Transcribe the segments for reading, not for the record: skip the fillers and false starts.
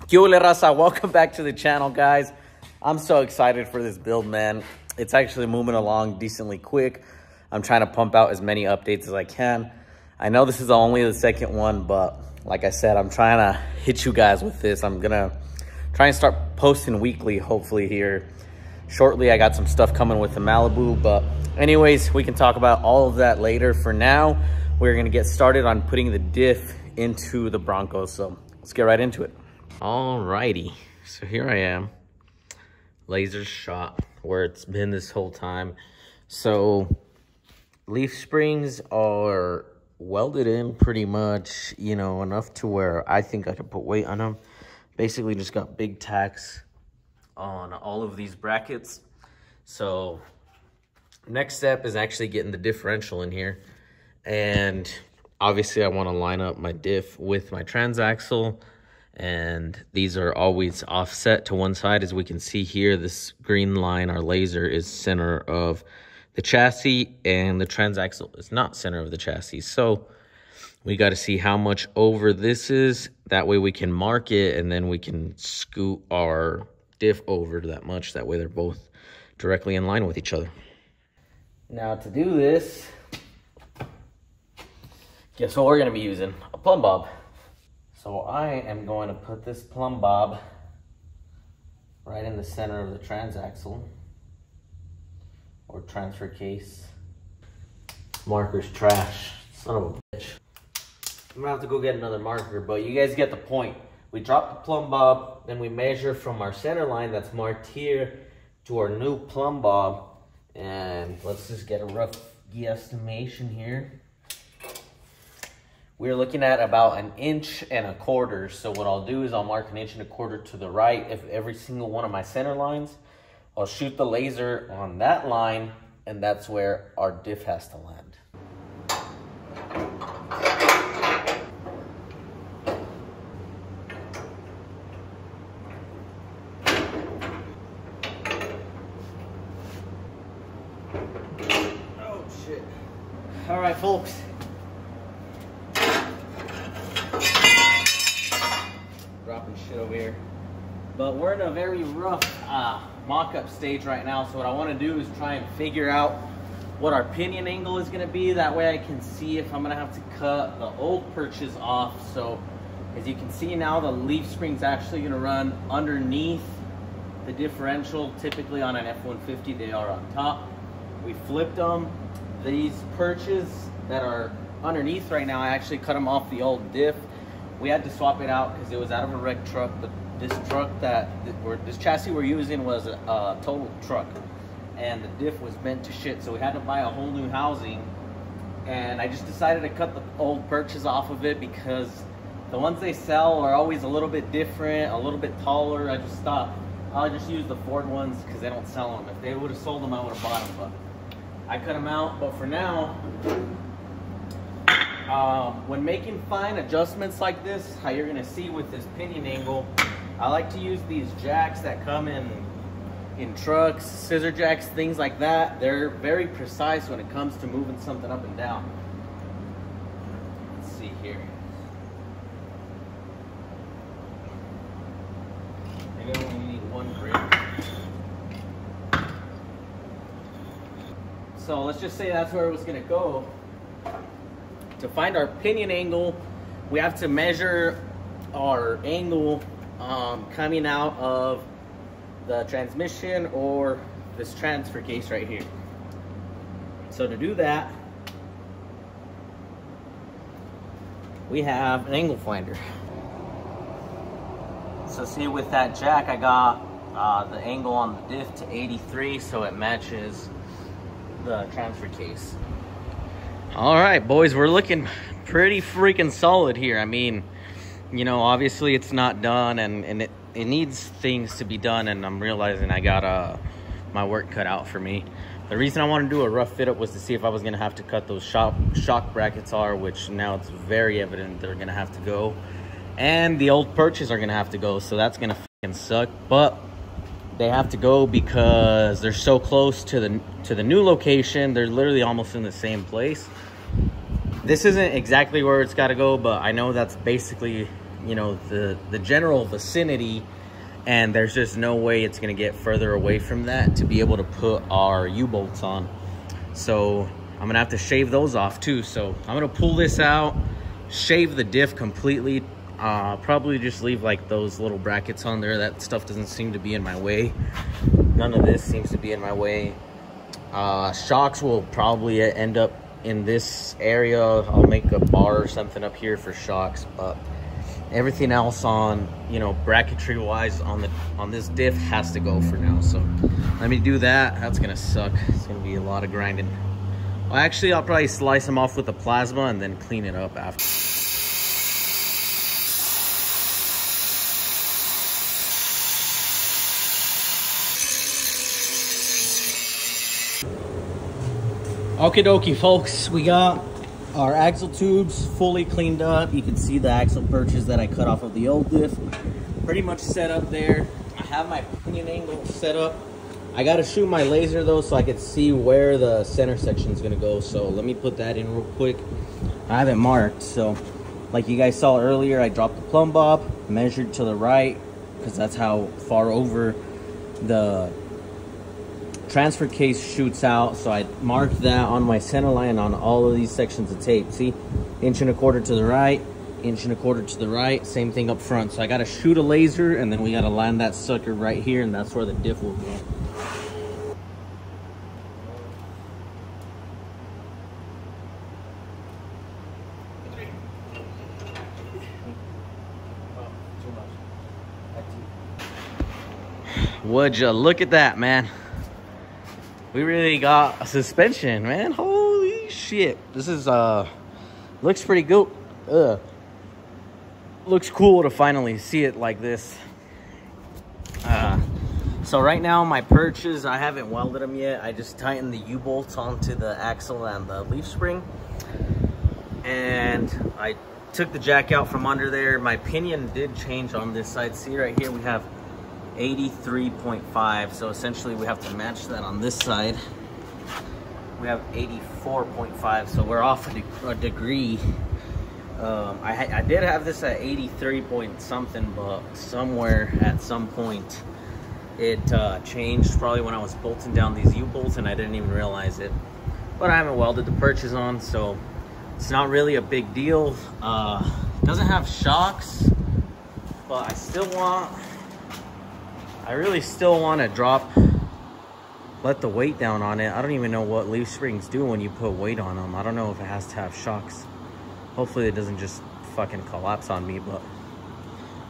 ¿Qué ole, raza? Welcome back to the channel, guys. I'm so excited for this build, man. It's actually moving along decently quick. I'm trying to pump out as many updates as I can. I know this is only the second one, but like I said, I'm trying to hit you guys with this. I'm gonna try and start posting weekly, hopefully here shortly. I got some stuff coming with the Malibu, but anyways, we can talk about all of that later. For now, we're gonna get started on putting the diff into the Bronco, so let's get right into it. Alrighty, so here I am, laser shot where it's been this whole time. So leaf springs are welded in pretty much, you know, enough to where I think I could put weight on them. Basically just got big tacks on all of these brackets. So next step is actually getting the differential in here. And obviously I want to line up my diff with my transaxle. And these are always offset to one side. As we can see here, this green line, our laser, is center of the chassis, and the transaxle is not center of the chassis. So we got to see how much over this is. That way we can mark it, and then we can scoot our diff over to that much. That way they're both directly in line with each other. Now to do this, guess what we're going to be using? A Plum Bob. So I am going to put this Plum Bob right in the center of the transaxle or transfer case. Marker's trash, son of a bitch. I'm gonna have to go get another marker, but you guys get the point. We drop the Plum Bob, then we measure from our center line that's marked here to our new Plum Bob. And let's just get a rough guesstimation here. We're looking at about 1.25 inches. So what I'll do is I'll mark 1.25 inches to the right of every single one of my center lines. I'll shoot the laser on that line, and that's where our diff has to land. Oh shit. All right, folks. Dropping shit over here, but we're in a very rough mock-up stage right now. So what I want to do is try and figure out what our pinion angle is going to be. That way I can see if I'm going to have to cut the old perches off. So as you can see now, the leaf spring's actually going to run underneath the differential. Typically on an F-150 they are on top. We flipped them. These perches that are underneath right now, I actually cut them off the old diff. We had to swap it out because it was out of a wreck truck. This chassis we're using was a total truck, and the diff was bent to shit. So we had to buy a whole new housing, and I just decided to cut the old perches off of it because the ones they sell are always a little bit different, a little bit taller. I just thought I'll just use the Ford ones because they don't sell them. If they would have sold them, I would have bought them, but I cut them out. But for now, when making fine adjustments like this, how you're gonna see with this pinion angle, I like to use these jacks that come in trucks, scissor jacks, things like that. They're very precise when it comes to moving something up and down. Let's see here. Maybe I only need one grip. So let's just say that's where it was gonna go. To find our pinion angle, we have to measure our angle coming out of the transmission or this transfer case right here. So to do that, we have an angle finder. So see, with that jack, I got the angle on the diff to 83, so it matches the transfer case. All right, boys, we're looking pretty freaking solid here. I mean, you know, obviously it's not done, and it needs things to be done, and I'm realizing I got my work cut out for me. The reason I wanted to do a rough fit up was to see if I was gonna have to cut those shock brackets are, which now it's very evident they're gonna have to go, and the old perches are gonna have to go, so that's gonna fucking suck. But they have to go because they're so close to the new location. They're literally almost in the same place. This isn't exactly where it's got to go, but I know that's basically you know, the general vicinity, and there's just no way it's gonna get further away from that to be able to put our U-bolts on. So I'm gonna have to shave those off too. So I'm gonna pull this out, shave the diff completely, probably just leave like those little brackets on there. That stuff doesn't seem to be in my way. None of this seems to be in my way. Shocks will probably end up in this area. I'll make a bar or something up here for shocks, but everything else on, you know, bracketry wise on this diff has to go for now. So let me do that. That's gonna suck. It's gonna be a lot of grinding. Well, actually, I'll probably slice them off with a plasma and then clean it up after. Okie dokie, folks, we got our axle tubes fully cleaned up. You can see the axle perches that I cut off of the old diff pretty much set up there. I have my pinion angle set up. I gotta shoot my laser though so I can see where the center section is gonna go. So let me put that in real quick. I have it marked. So like you guys saw earlier, I dropped the Plum Bob, measured to the right because that's how far over the transfer case shoots out. So I marked that on my center line on all of these sections of tape. See, 1.25 inches to the right, 1.25 inches to the right, same thing up front. So I got to shoot a laser and then we got to land that sucker right here, and that's where the diff will go. Would you look at that, man? We really got a suspension, man. Holy shit. This is looks pretty good. Looks cool to finally see it like this. So right now my perches, I haven't welded them yet. I just tightened the U-bolts onto the axle and the leaf spring, and I took the jack out from under there. My pinion did change on this side. See right here we have 83.5, so essentially we have to match that on this side. We have 84.5, so we're off a degree. I did have this at 83 point something, but somewhere at some point it changed, probably when I was bolting down these U-bolts and I didn't even realize it. But I haven't welded the perches on, so it's not really a big deal. Doesn't have shocks, but I really still want to let the weight down on it. I don't even know what leaf springs do when you put weight on them. I don't know if it has to have shocks. Hopefully it doesn't just fucking collapse on me, but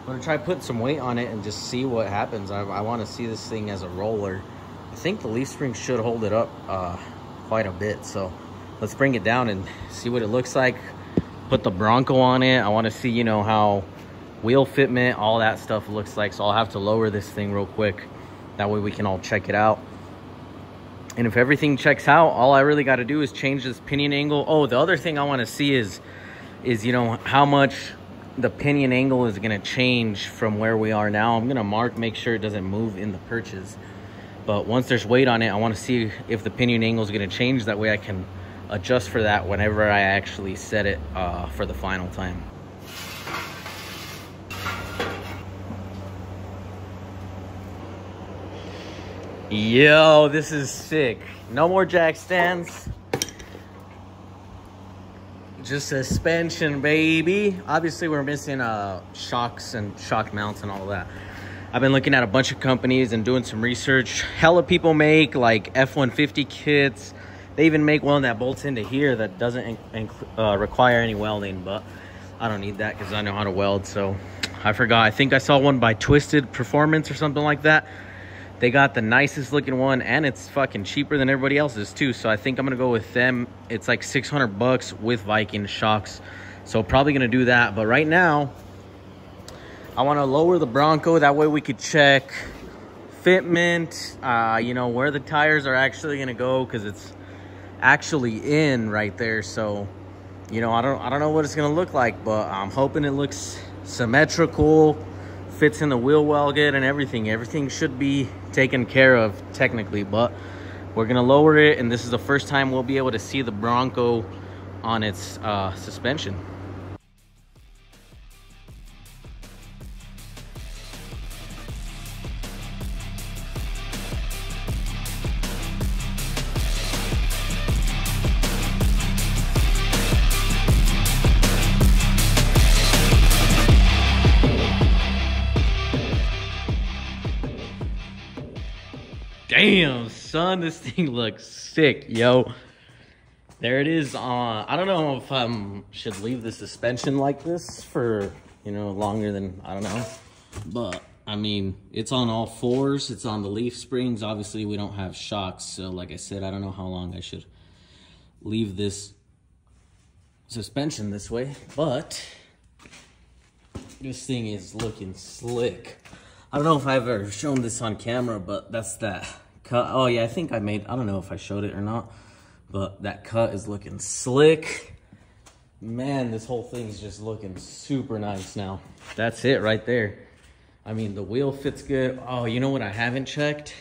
I'm gonna try putting some weight on it and just see what happens. I want to see this thing as a roller. I think the leaf spring should hold it up quite a bit, so let's bring it down and see what it looks like. Put the Bronco on it. I want to see, you know, how wheel fitment, all that stuff looks like. So I'll have to lower this thing real quick. That way we can all check it out. And if everything checks out, all I really got to do is change this pinion angle. Oh, the other thing I want to see is, you know, how much the pinion angle is going to change from where we are now. I'm going to make sure it doesn't move in the perches. But once there's weight on it, I want to see if the pinion angle is going to change. That way I can adjust for that whenever I actually set it for the final time. Yo, this is sick. No more jack stands. Just suspension, baby. Obviously, we're missing shocks and shock mounts and all that. I've been looking at a bunch of companies and doing some research. Hella people make like F-150 kits. They even make one that bolts into here that doesn't require any welding, but I don't need that because I know how to weld. So I forgot. I think I saw one by Twisted Performance or something like that. They got the nicest looking one, and it's fucking cheaper than everybody else's too. So I think I'm gonna go with them. It's like 600 bucks with Viking shocks. So probably gonna do that. But right now, I wanna lower the Bronco. That way we could check fitment, you know, where the tires are actually gonna go, because it's actually in right there. So, you know, I don't know what it's gonna look like, but I'm hoping it looks symmetrical, fits in the wheel well good, and everything should be taken care of technically. But we're gonna lower it, and this is the first time we'll be able to see the Bronco on its suspension. Damn, son, this thing looks sick, yo. There it is on, I don't know if I should leave the suspension like this for, you know, longer than, I don't know. But, I mean, it's on all fours. It's on the leaf springs. Obviously, we don't have shocks. So, like I said, I don't know how long I should leave this suspension this way. But, this thing is looking slick. I don't know if I've ever shown this on camera, but that's that cut. Oh, yeah, I think I don't know if I showed it or not. But that cut is looking slick. Man, this whole thing is just looking super nice now. That's it right there. I mean, the wheel fits good. Oh, you know what I haven't checked?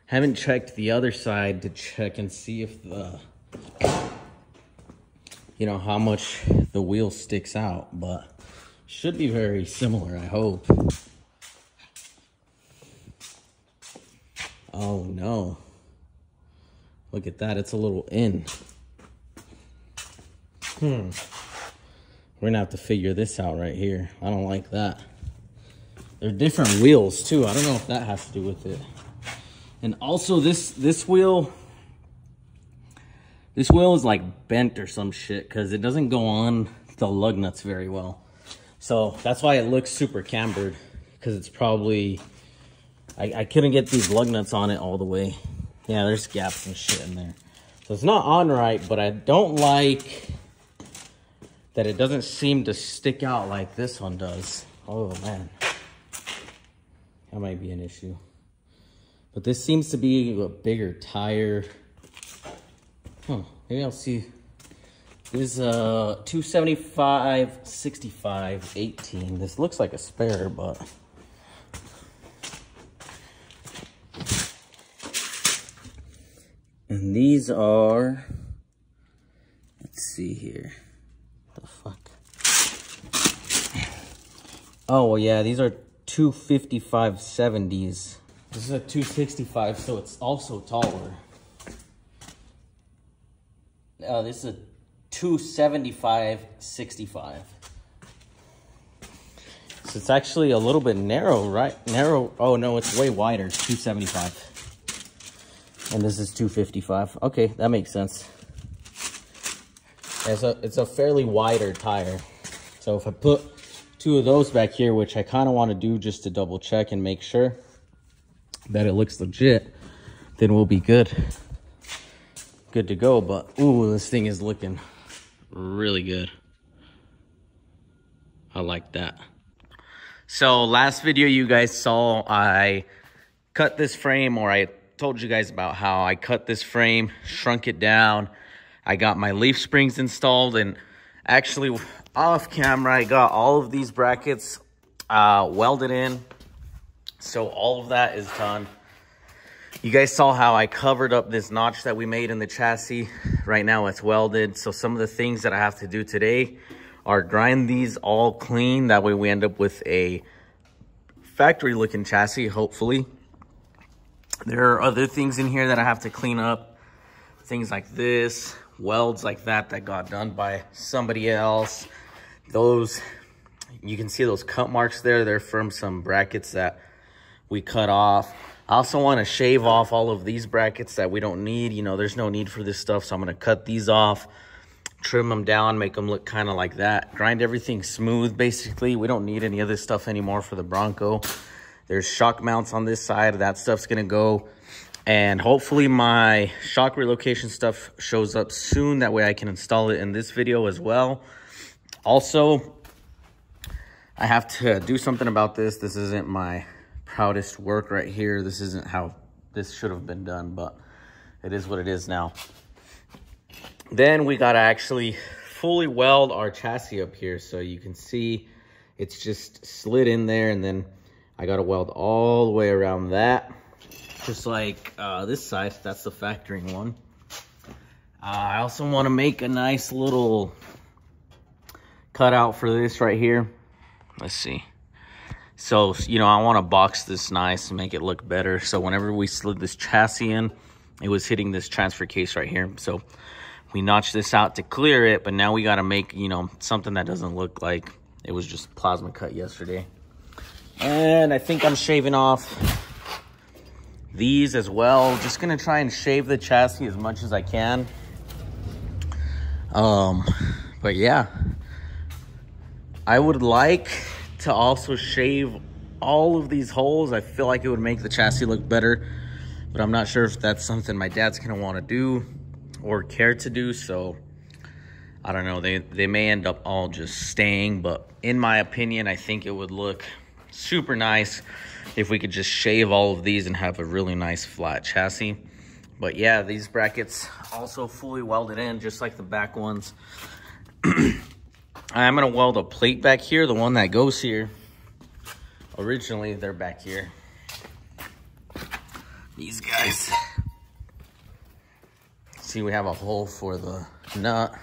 Haven't checked the other side to check and see if the, you know, how much the wheel sticks out. But should be very similar, I hope. Oh, no. Look at that, it's a little in. We're gonna have to figure this out right here. I don't like that. They're different wheels too. I don't know if that has to do with it. And also this wheel is like bent or some shit because it doesn't go on the lug nuts very well. So that's why it looks super cambered, because it's probably, I couldn't get these lug nuts on it all the way. Yeah, there's gaps and shit in there. So it's not on right, but I don't like that it doesn't seem to stick out like this one does. Oh, man. That might be an issue. But this seems to be a bigger tire. Huh, maybe I'll see. This is 275, 65, 18. This looks like a spare, but... And these are, let's see here, what the fuck? Oh, well, yeah, these are 255 70s. This is a 265, so it's also taller. This is a 275 65. So it's actually a little bit narrow, right? Narrow, oh no, it's way wider, 275. And this is 255. Okay, that makes sense. Yeah, it's a fairly wider tire. So if I put two of those back here, which I kind of want to do just to double check and make sure that it looks legit, then we'll be good. Good to go. But, ooh, this thing is looking really good. I like that. So last video you guys saw, I cut this frame, or I told you guys about how I cut this frame, shrunk it down. I got my leaf springs installed, and actually off camera I got all of these brackets welded in. So all of that is done. You guys saw how I covered up this notch that we made in the chassis. Right now it's welded. So some of the things that I have to do today are grind these all clean. That way we end up with a factory looking chassis, hopefully. There are other things in here that I have to clean up. Things like this, welds like that got done by somebody else. Those, you can see those cut marks there. They're from some brackets that we cut off. I also want to shave off all of these brackets that we don't need. You know, there's no need for this stuff. So I'm going to cut these off, trim them down, make them look kind of like that. Grind everything smooth, basically. We don't need any of this stuff anymore for the Bronco. There's shock mounts on this side. That stuff's going to go. And hopefully my shock relocation stuff shows up soon. That way I can install it in this video as well. Also, I have to do something about this. This isn't my proudest work right here. This isn't how this should have been done, but it is what it is now. Then we got to actually fully weld our chassis up here. So you can see it's just slid in there, and then I got to weld all the way around that. Just like this side, that's the factoring one. I also want to make a nice little cutout for this right here. Let's see. So, you know, I want to box this nice and make it look better. So whenever we slid this chassis in, it was hitting this transfer case right here. So we notched this out to clear it, but now we got to make, you know, something that doesn't look like it was just plasma cut yesterday. And I think I'm shaving off these as well. Just gonna try and shave the chassis as much as I can. But yeah, I would like to also shave all of these holes. I feel like it would make the chassis look better, but I'm not sure if that's something my dad's gonna want to do or care to do. So I don't know, they may end up all just staying, but in my opinion, I think it would look super nice if we could just shave all of these and have a really nice flat chassis. But yeah, these brackets also fully welded in, just like the back ones. I'm gonna weld a plate back here, the one that goes here. Originally, they're back here. These guys. See, we have a hole for the nut.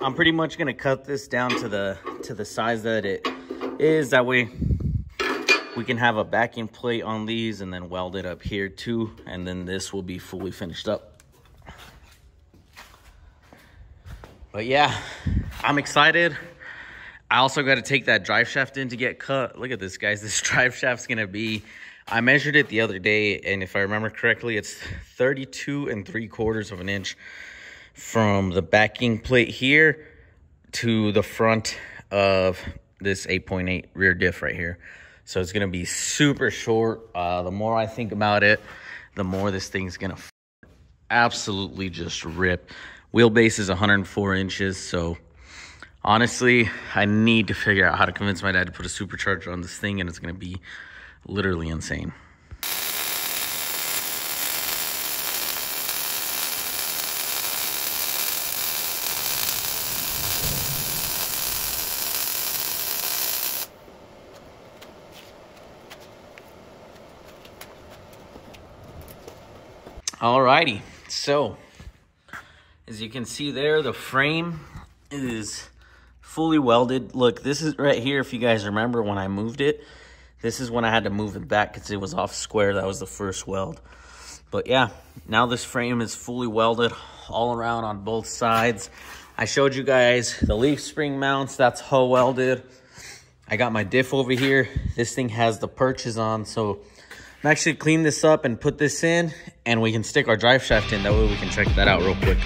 I'm pretty much gonna cut this down to the size that it is. That way we can have a backing plate on these and then weld it up here too. And then this will be fully finished up. But yeah, I'm excited. I also got to take that drive shaft in to get cut. Look at this, guys. This drive shaft's gonna be, I measured it the other day, and if I remember correctly, it's 32 3/4 of an inch from the backing plate here to the front of this 8.8 rear diff right here. So it's gonna be super short. The more I think about it, the more this thing's gonna absolutely just rip. Wheelbase is 104 inches, so honestly, I need to figure out how to convince my dad to put a supercharger on this thing, and it's gonna be literally insane. Alrighty, so as you can see there, the frame is fully welded. Look, this is right here. If you guys remember when I moved it, this is when I had to move it back because it was off square. That was the first weld. But yeah, now this frame is fully welded all around on both sides. I showed you guys the leaf spring mounts. That's hull welded. I got my diff over here. This thing has the perches on, so I'm actually clean this up and put this in, and we can stick our drive shaft in. That way we can check that out real quick.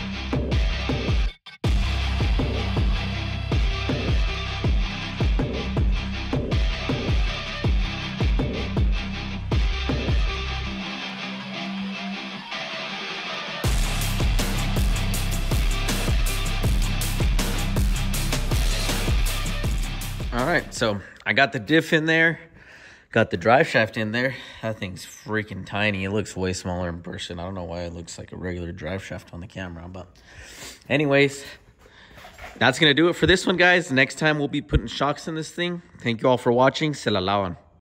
All right, so I got the diff in there. Got the drive shaft in there. That thing's freaking tiny. It looks way smaller in person. I don't know why it looks like a regular drive shaft on the camera. But anyways, that's going to do it for this one, guys. Next time we'll be putting shocks in this thing. Thank you all for watching. Se la lavan.